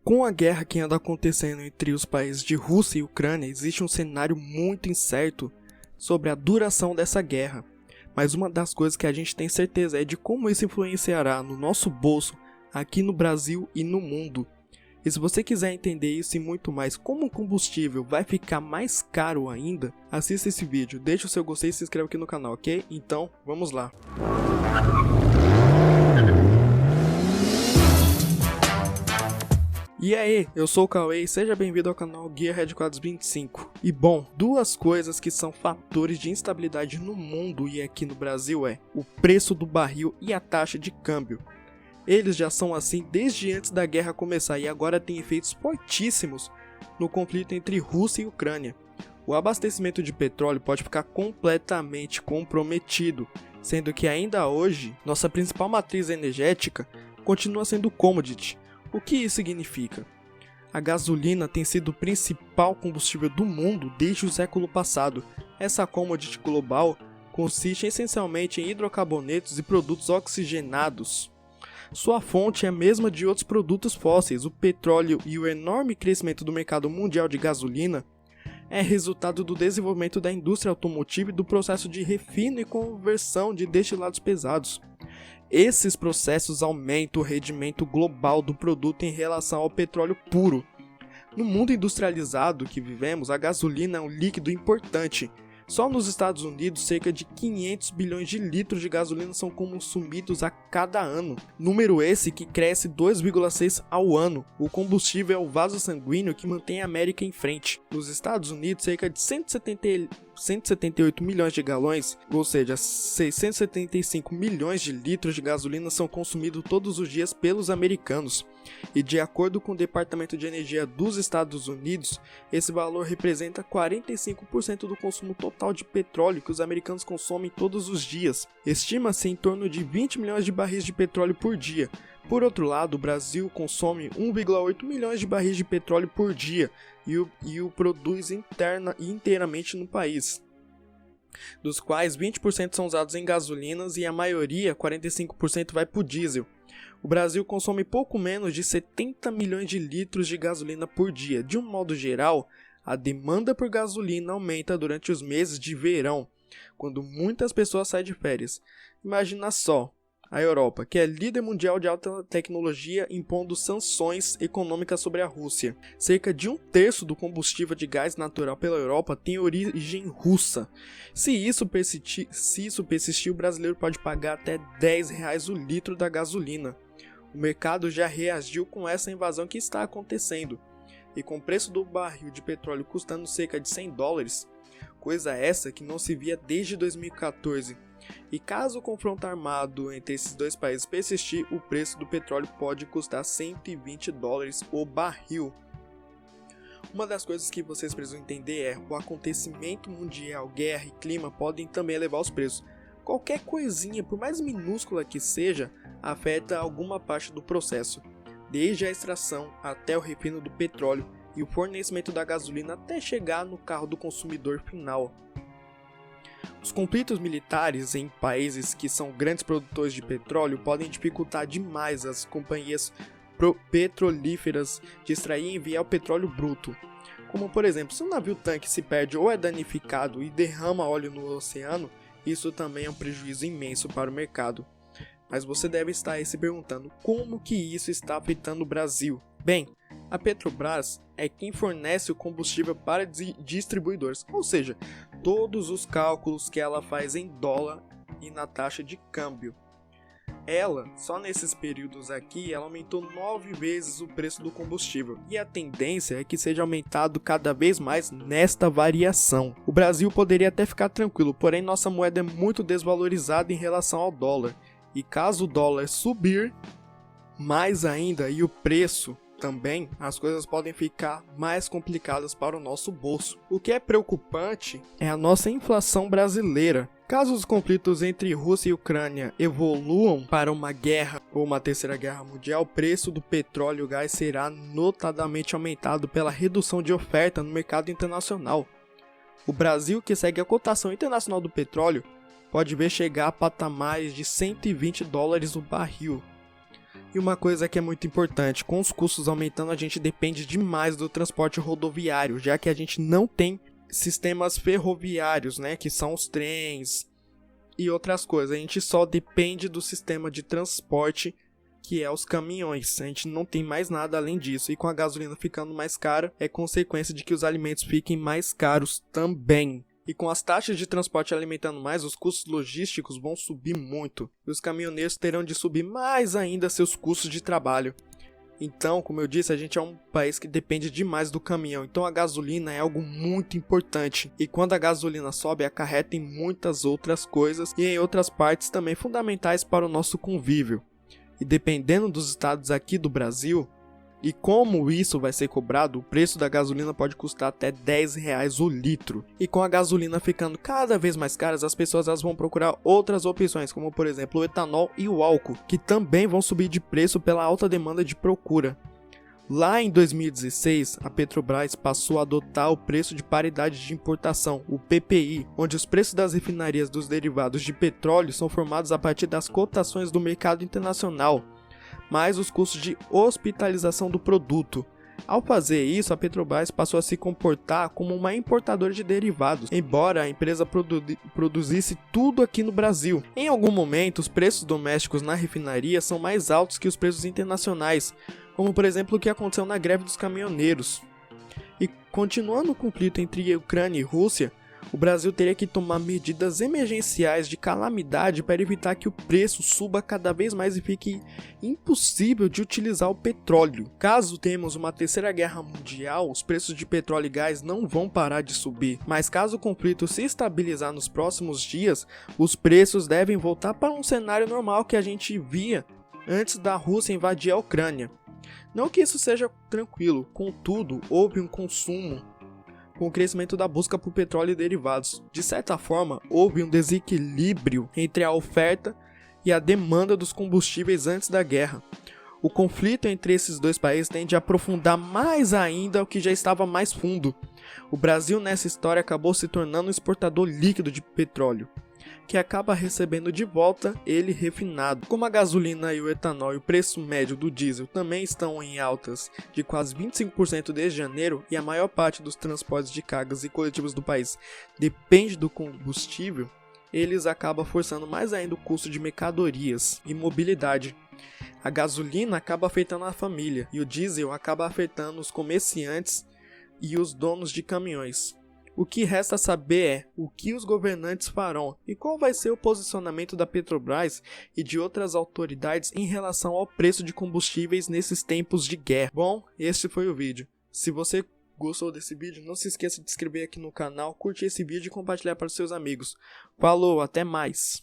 Com a guerra que anda acontecendo entre os países de Rússia e Ucrânia, existe um cenário muito incerto sobre a duração dessa guerra. Mas uma das coisas que a gente tem certeza é de como isso influenciará no nosso bolso, aqui no Brasil e no mundo. E se você quiser entender isso e muito mais, como o combustível vai ficar mais caro ainda, assista esse vídeo, deixa o seu gostei e se inscreve aqui no canal, ok? Então, vamos lá! E aí, eu sou o Cauê e seja bem-vindo ao canal Gearhead Quadros 25. E bom, duas coisas que são fatores de instabilidade no mundo e aqui no Brasil é o preço do barril e a taxa de câmbio. Eles já são assim desde antes da guerra começar e agora têm efeitos fortíssimos no conflito entre Rússia e Ucrânia. O abastecimento de petróleo pode ficar completamente comprometido, sendo que ainda hoje, nossa principal matriz energética continua sendo o commodity. O que isso significa? A gasolina tem sido o principal combustível do mundo desde o século passado. Essa commodity global consiste essencialmente em hidrocarbonetos e produtos oxigenados. Sua fonte é a mesma de outros produtos fósseis. O petróleo e o enorme crescimento do mercado mundial de gasolina é resultado do desenvolvimento da indústria automotiva e do processo de refino e conversão de destilados pesados. Esses processos aumentam o rendimento global do produto em relação ao petróleo puro. No mundo industrializado que vivemos, a gasolina é um líquido importante. Só nos Estados Unidos, cerca de 500 bilhões de litros de gasolina são consumidos a cada ano. Número esse que cresce 2,6 ao ano. O combustível é o vaso sanguíneo que mantém a América em frente. Nos Estados Unidos, cerca de 178 milhões de galões, ou seja, 675 milhões de litros de gasolina são consumidos todos os dias pelos americanos. E de acordo com o Departamento de Energia dos Estados Unidos, esse valor representa 45% do consumo total de petróleo que os americanos consomem todos os dias. Estima-se em torno de 20 milhões de barris de petróleo por dia. Por outro lado, o Brasil consome 1,8 milhões de barris de petróleo por dia e o produz inteiramente no país, dos quais 20% são usados em gasolinas e a maioria, 45%, vai para o diesel. O Brasil consome pouco menos de 70 milhões de litros de gasolina por dia. De um modo geral, a demanda por gasolina aumenta durante os meses de verão, quando muitas pessoas saem de férias. Imagina só, a Europa, que é líder mundial de alta tecnologia, impondo sanções econômicas sobre a Rússia. Cerca de 1/3 do combustível de gás natural pela Europa tem origem russa. Se isso persistir, o brasileiro pode pagar até R$10 o litro da gasolina. O mercado já reagiu com essa invasão que está acontecendo, e com o preço do barril de petróleo custando cerca de $100, coisa essa que não se via desde 2014. E caso o confronto armado entre esses dois países persistir, o preço do petróleo pode custar $120 o barril. Uma das coisas que vocês precisam entender é o acontecimento mundial, guerra e clima podem também elevar os preços. Qualquer coisinha, por mais minúscula que seja, afeta alguma parte do processo, desde a extração até o refino do petróleo e o fornecimento da gasolina até chegar no carro do consumidor final. Os conflitos militares em países que são grandes produtores de petróleo podem dificultar demais as companhias petrolíferas de extrair e enviar o petróleo bruto. Como por exemplo, se um navio-tanque se perde ou é danificado e derrama óleo no oceano, isso também é um prejuízo imenso para o mercado. Mas você deve estar aí se perguntando como que isso está afetando o Brasil. Bem, a Petrobras é quem fornece o combustível para distribuidores, ou seja, todos os cálculos que ela faz em dólar e na taxa de câmbio. Ela, só nesses períodos aqui, ela aumentou 9 vezes o preço do combustível e a tendência é que seja aumentado cada vez mais nesta variação. O Brasil poderia até ficar tranquilo, porém nossa moeda é muito desvalorizada em relação ao dólar. E caso o dólar subir mais ainda e o preço também, as coisas podem ficar mais complicadas para o nosso bolso. O que é preocupante é a nossa inflação brasileira. Caso os conflitos entre Rússia e Ucrânia evoluam para uma guerra ou uma terceira guerra mundial, o preço do petróleo e o gás será notadamente aumentado pela redução de oferta no mercado internacional. O Brasil, que segue a cotação internacional do petróleo, pode ver chegar a patamares de $120 o barril. E uma coisa que é muito importante, com os custos aumentando, a gente depende demais do transporte rodoviário, já que a gente não tem sistemas ferroviários, né, que são os trens e outras coisas. A gente só depende do sistema de transporte, que é os caminhões. A gente não tem mais nada além disso. E com a gasolina ficando mais cara, é consequência de que os alimentos fiquem mais caros também. E com as taxas de transporte alimentando mais, os custos logísticos vão subir muito. E os caminhoneiros terão de subir mais ainda seus custos de trabalho. Então, como eu disse, a gente é um país que depende demais do caminhão. Então a gasolina é algo muito importante. E quando a gasolina sobe, acarreta em muitas outras coisas e em outras partes também fundamentais para o nosso convívio. E dependendo dos estados aqui do Brasil, e como isso vai ser cobrado, o preço da gasolina pode custar até R$10 o litro. E com a gasolina ficando cada vez mais cara, as pessoas vão procurar outras opções, como por exemplo o etanol e o álcool, que também vão subir de preço pela alta demanda de procura. Lá em 2016, a Petrobras passou a adotar o preço de paridade de importação, o PPI, onde os preços das refinarias dos derivados de petróleo são formados a partir das cotações do mercado internacional, mais os custos de hospitalização do produto. Ao fazer isso, a Petrobras passou a se comportar como uma importadora de derivados, embora a empresa produzisse tudo aqui no Brasil. Em algum momento, os preços domésticos na refinaria são mais altos que os preços internacionais, como por exemplo o que aconteceu na greve dos caminhoneiros. E continuando o conflito entre Ucrânia e Rússia, o Brasil teria que tomar medidas emergenciais de calamidade para evitar que o preço suba cada vez mais e fique impossível de utilizar o petróleo. Caso tenhamos uma terceira guerra mundial, os preços de petróleo e gás não vão parar de subir, mas caso o conflito se estabilizar nos próximos dias, os preços devem voltar para um cenário normal que a gente via antes da Rússia invadir a Ucrânia. Não que isso seja tranquilo, contudo, houve um consumo com o crescimento da busca por petróleo e derivados. De certa forma, houve um desequilíbrio entre a oferta e a demanda dos combustíveis antes da guerra. O conflito entre esses dois países tende a aprofundar mais ainda o que já estava mais fundo. O Brasil nessa história acabou se tornando um exportador líquido de petróleo, que acaba recebendo de volta ele refinado. Como a gasolina e o etanol e o preço médio do diesel também estão em altas de quase 25% desde janeiro e a maior parte dos transportes de cargas e coletivos do país depende do combustível, eles acabam forçando mais ainda o custo de mercadorias e mobilidade. A gasolina acaba afetando a família e o diesel acaba afetando os comerciantes e os donos de caminhões. O que resta saber é o que os governantes farão e qual vai ser o posicionamento da Petrobras e de outras autoridades em relação ao preço de combustíveis nesses tempos de guerra. Bom, este foi o vídeo. Se você gostou desse vídeo, não se esqueça de se inscrever aqui no canal, curtir esse vídeo e compartilhar para os seus amigos. Falou, até mais!